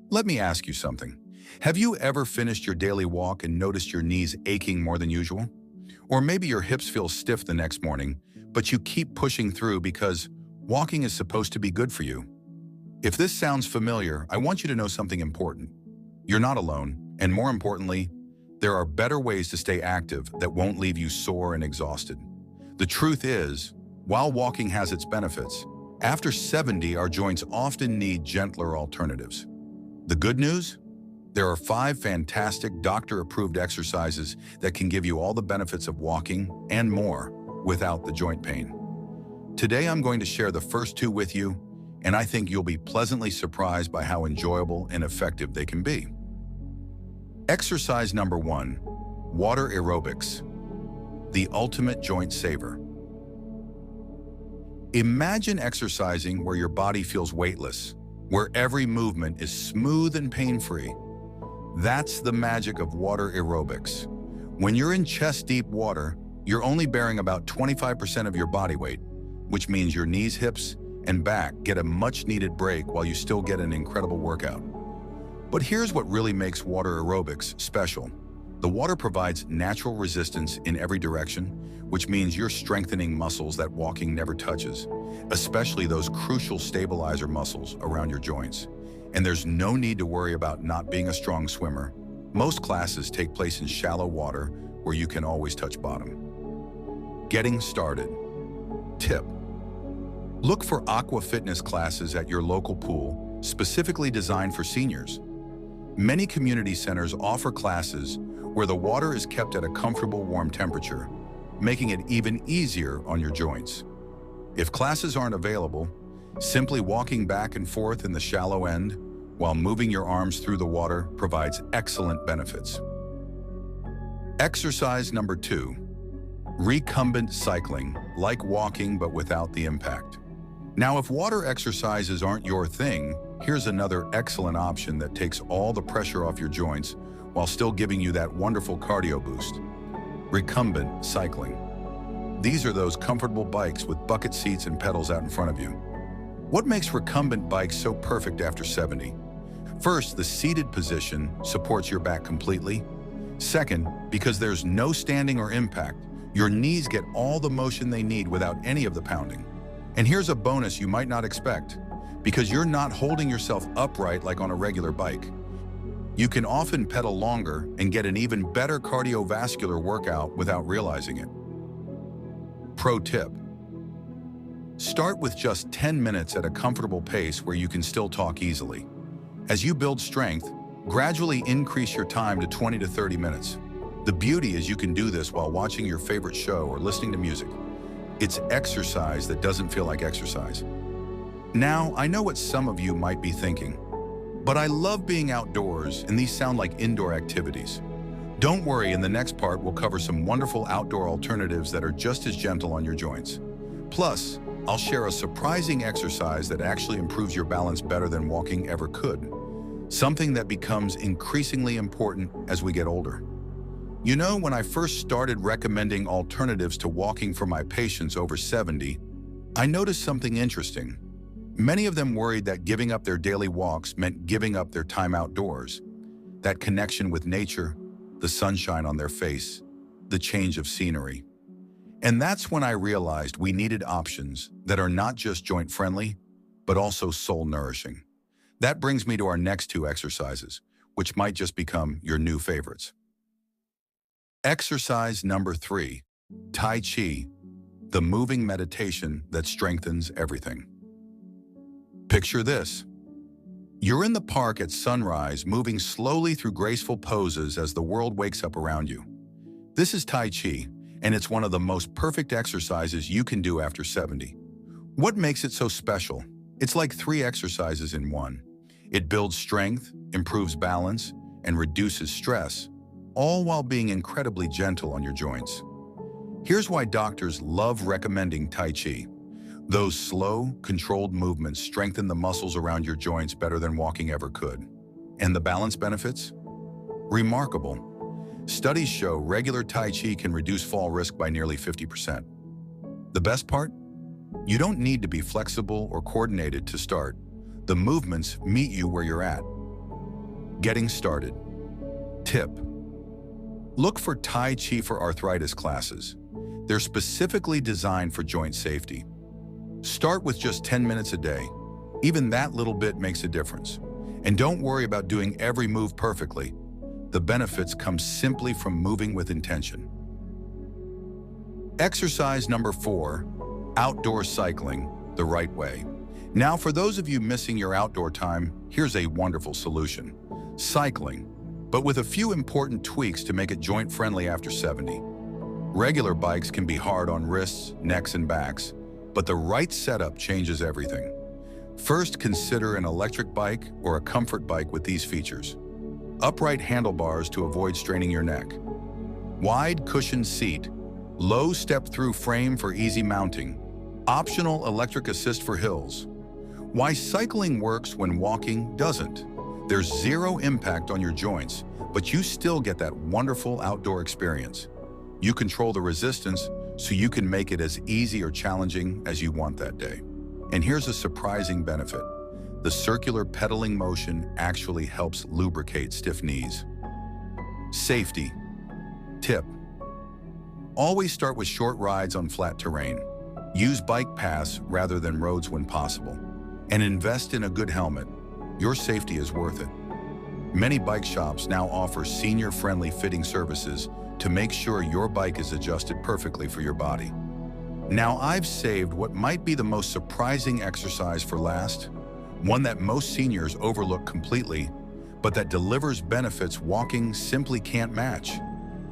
Let me ask you something. Have you ever finished your daily walk and noticed your knees aching more than usual? Or maybe your hips feel stiff the next morning, but you keep pushing through because walking is supposed to be good for you. If this sounds familiar, I want you to know something important. You're not alone, and more importantly, there are better ways to stay active that won't leave you sore and exhausted. The truth is, while walking has its benefits, after 70 our joints often need gentler alternatives. The good news? There are 5 fantastic doctor-approved exercises that can give you all the benefits of walking and more without the joint pain. Today I'm going to share the first 2 with you, and I think you'll be pleasantly surprised by how enjoyable and effective they can be. Exercise number 1, water aerobics, the ultimate joint saver. Imagine exercising where your body feels weightless, where every movement is smooth and pain-free. That's the magic of water aerobics. When you're in chest-deep water, you're only bearing about 25% of your body weight, which means your knees, hips, and back get a much-needed break while you still get an incredible workout. But here's what really makes water aerobics special. The water provides natural resistance in every direction, which means you're strengthening muscles that walking never touches, especially those crucial stabilizer muscles around your joints. And there's no need to worry about not being a strong swimmer. Most classes take place in shallow water where you can always touch bottom. Getting started. Tip: look for aqua fitness classes at your local pool, specifically designed for seniors. Many community centers offer classes where the water is kept at a comfortable warm temperature, making it even easier on your joints. If classes aren't available, simply walking back and forth in the shallow end while moving your arms through the water provides excellent benefits. Exercise number 2, recumbent cycling, like walking but without the impact. Now, if water exercises aren't your thing, here's another excellent option that takes all the pressure off your joints while still giving you that wonderful cardio boost. Recumbent cycling. These are those comfortable bikes with bucket seats and pedals out in front of you. What makes recumbent bikes so perfect after 70? First, the seated position supports your back completely. Second, because there's no standing or impact, your knees get all the motion they need without any of the pounding. And here's a bonus you might not expect. Because you're not holding yourself upright like on a regular bike, you can often pedal longer and get an even better cardiovascular workout without realizing it. Pro tip: start with just 10 minutes at a comfortable pace where you can still talk easily. As you build strength, gradually increase your time to 20 to 30 minutes. The beauty is you can do this while watching your favorite show or listening to music. It's exercise that doesn't feel like exercise. Now, I know what some of you might be thinking, but I love being outdoors and these sound like indoor activities. Don't worry, in the next part we'll cover some wonderful outdoor alternatives that are just as gentle on your joints. Plus, I'll share a surprising exercise that actually improves your balance better than walking ever could. Something that becomes increasingly important as we get older. You know, when I first started recommending alternatives to walking for my patients over 70, I noticed something interesting. Many of them worried that giving up their daily walks meant giving up their time outdoors. That connection with nature, the sunshine on their face, the change of scenery. And that's when I realized we needed options that are not just joint-friendly, but also soul-nourishing. That brings me to our next 2 exercises, which might just become your new favorites. Exercise number 3, Tai Chi, the moving meditation that strengthens everything. Picture this. You're in the park at sunrise, moving slowly through graceful poses as the world wakes up around you. This is Tai Chi, and it's one of the most perfect exercises you can do after 70. What makes it so special? It's like 3 exercises in one. It builds strength, improves balance, and reduces stress, all while being incredibly gentle on your joints. Here's why doctors love recommending Tai Chi. Those slow, controlled movements strengthen the muscles around your joints better than walking ever could. And the balance benefits? Remarkable. Studies show regular Tai Chi can reduce fall risk by nearly 50%. The best part? You don't need to be flexible or coordinated to start. The movements meet you where you're at. Getting started. Tip: look for Tai Chi for arthritis classes. They're specifically designed for joint safety. Start with just 10 minutes a day. Even that little bit makes a difference. And don't worry about doing every move perfectly. The benefits come simply from moving with intention. Exercise number 4, outdoor cycling the right way. Now, for those of you missing your outdoor time, here's a wonderful solution. Cycling, but with a few important tweaks to make it joint-friendly after 70. Regular bikes can be hard on wrists, necks, and backs, but the right setup changes everything. First, consider an electric bike or a comfort bike with these features. Upright handlebars to avoid straining your neck. Wide cushioned seat. Low step-through frame for easy mounting. Optional electric assist for hills. Why cycling works when walking doesn't. There's zero impact on your joints, but you still get that wonderful outdoor experience. You control the resistance, so you can make it as easy or challenging as you want that day. And here's a surprising benefit. The circular pedaling motion actually helps lubricate stiff knees. Safety. Tip: always start with short rides on flat terrain. Use bike paths rather than roads when possible. And invest in a good helmet. Your safety is worth it. Many bike shops now offer senior-friendly fitting services to make sure your bike is adjusted perfectly for your body. Now, I've saved what might be the most surprising exercise for last, one that most seniors overlook completely, but that delivers benefits walking simply can't match.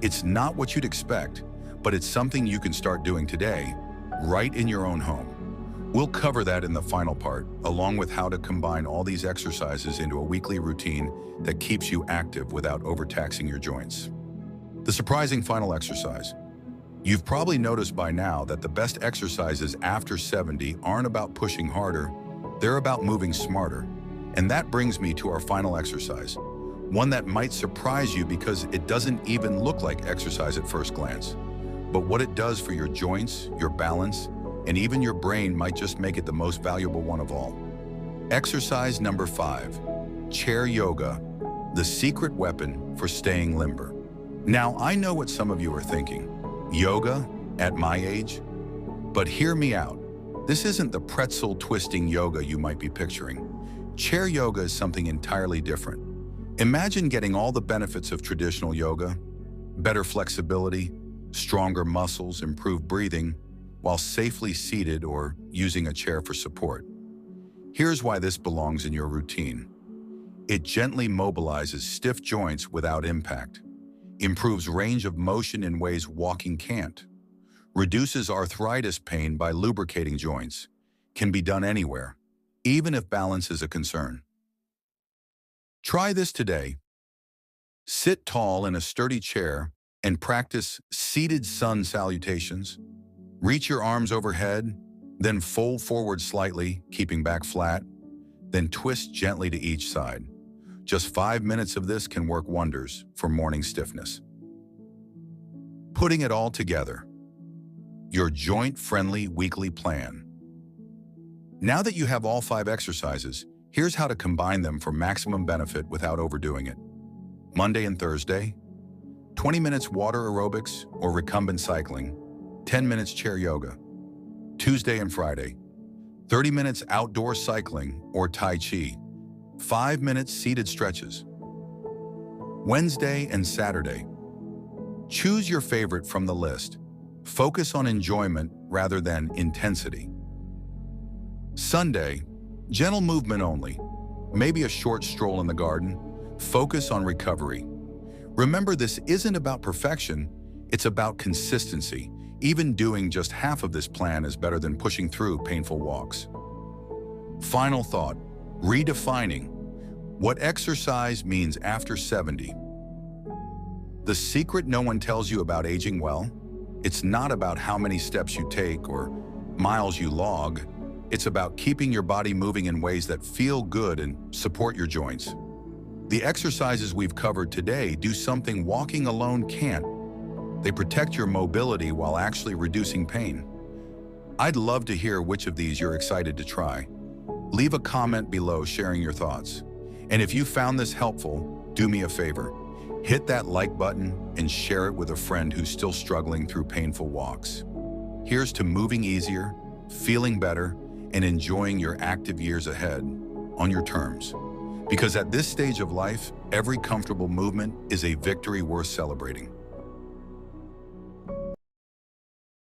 It's not what you'd expect, but it's something you can start doing today, right in your own home. We'll cover that in the final part, along with how to combine all these exercises into a weekly routine that keeps you active without overtaxing your joints. The surprising final exercise. You've probably noticed by now that the best exercises after 70 aren't about pushing harder, they're about moving smarter. And that brings me to our final exercise, one that might surprise you because it doesn't even look like exercise at first glance. But what it does for your joints, your balance, and even your brain might just make it the most valuable one of all. Exercise number 5, chair yoga, the secret weapon for staying limber. Now, I know what some of you are thinking. Yoga at my age? But hear me out. This isn't the pretzel twisting yoga you might be picturing. Chair yoga is something entirely different. Imagine getting all the benefits of traditional yoga: better flexibility, stronger muscles, improved breathing, while safely seated or using a chair for support. Here's why this belongs in your routine. It gently mobilizes stiff joints without impact, improves range of motion in ways walking can't, reduces arthritis pain by lubricating joints, can be done anywhere, even if balance is a concern. Try this today. Sit tall in a sturdy chair and practice seated sun salutations. Reach your arms overhead, then fold forward slightly, keeping back flat, then twist gently to each side. Just 5 minutes of this can work wonders for morning stiffness. Putting it all together. Your joint-friendly weekly plan. Now that you have all 5 exercises, here's how to combine them for maximum benefit without overdoing it. Monday and Thursday, 20 minutes water aerobics or recumbent cycling, 10 minutes chair yoga. Tuesday and Friday, 30 minutes outdoor cycling or Tai Chi, 5 minutes seated stretches. Wednesday and Saturday, choose your favorite from the list. Focus on enjoyment rather than intensity. Sunday, gentle movement only, maybe a short stroll in the garden. Focus on recovery. Remember, this isn't about perfection, it's about consistency. Even doing just half of this plan is better than pushing through painful walks. Final thought, redefining what exercise means after 70. The secret no one tells you about aging well, it's not about how many steps you take or miles you log. It's about keeping your body moving in ways that feel good and support your joints. The exercises we've covered today do something walking alone can't. They protect your mobility while actually reducing pain. I'd love to hear which of these you're excited to try. Leave a comment below sharing your thoughts. And if you found this helpful, do me a favor. Hit that like button and share it with a friend who's still struggling through painful walks. Here's to moving easier, feeling better, and enjoying your active years ahead on your terms. Because at this stage of life, every comfortable movement is a victory worth celebrating.